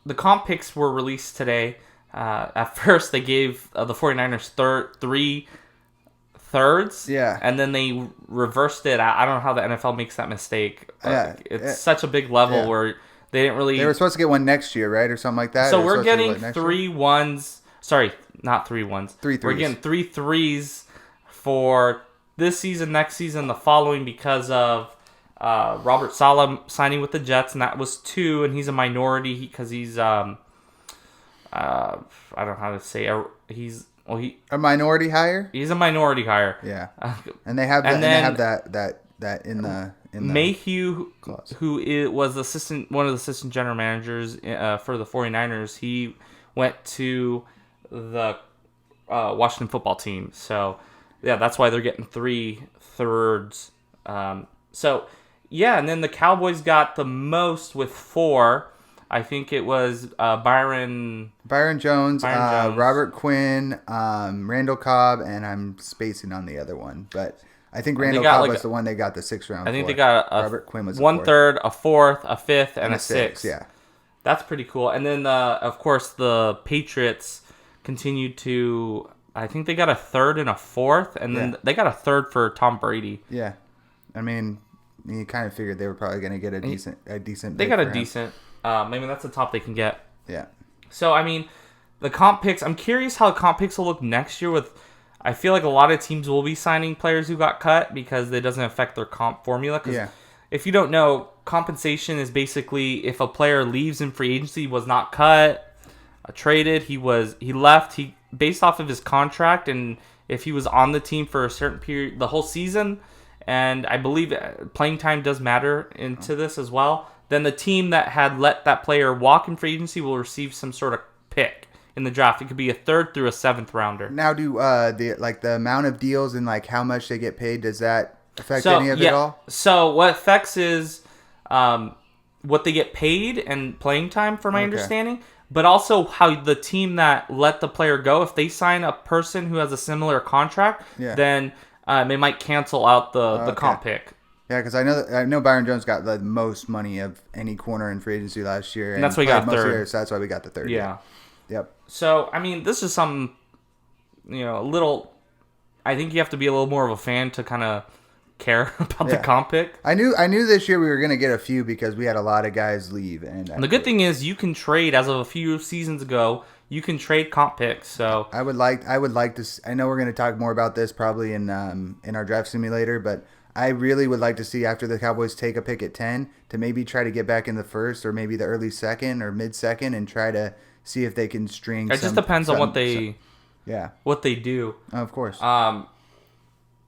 the comp picks were released today. At first, they gave the 49ers three thirds. Yeah. And then they reversed it. I don't know how the NFL makes that mistake. Yeah. It's such a big level where they didn't really... They were supposed to get one next year, right? Or something like that? So we're getting 3 ones. Sorry, not 3 ones. 3 threes. We're getting 3 threes for this season, next season, the following, because of Robert Saleh signing with the Jets, and that was 2, and he's a minority because he's I don't know how to say a minority hire. He's a minority hire. Yeah, and they have that in the Mayhew, clause. who was one of the assistant general managers for the 49ers. He went to the Washington football team, so yeah, that's why they're getting 3 thirds. So yeah, and then the Cowboys got the most with 4. I think it was Byron Jones, Robert Quinn, Randall Cobb, and I'm spacing on the other one, but I think Randall Cobb was the one they got the 6th round. I think for. they got Robert Quinn was 1/3, a 4th, a 5th, and a 6th. Yeah, that's pretty cool. And then of course the Patriots continued to. I think they got a 3rd and a 4th, and then they got a 3rd for Tom Brady. Yeah, I mean, you kind of figured they were probably going to get a decent. They got a decent. Maybe that's the top they can get. Yeah. So, I mean, the comp picks, I'm curious how the comp picks will look next year. I feel like a lot of teams will be signing players who got cut because it doesn't affect their comp formula. Because if you don't know, compensation is basically if a player leaves in free agency, was not cut, traded, he left, based off of his contract, and if he was on the team for a certain period, the whole season, and I believe playing time does matter into this as well, then the team that had let that player walk in free agency will receive some sort of pick in the draft. It could be a 3rd through a 7th rounder. Now, do the amount of deals and like how much they get paid, does that affect any of it all? So what affects is what they get paid and playing time, from my understanding, but also how the team that let the player go, if they sign a person who has a similar contract, then they might cancel out the comp pick. Yeah, because I know Byron Jones got the most money of any corner in free agency last year, and that's why he got 3rd. So that's why we got the 3rd. Yeah. Yep. So I mean, this is some, a little. I think you have to be a little more of a fan to kind of care about the comp pick. I knew this year we were going to get a few because we had a lot of guys leave, and the good thing is you can trade, as of a few seasons ago. You can trade comp picks. So I would like to. I know we're going to talk more about this probably in our draft simulator, but I really would like to see, after the Cowboys take a pick at 10, to maybe try to get back in the 1st or maybe the early 2nd or mid-2nd and try to see if they can string. It just depends on what they do. Of course.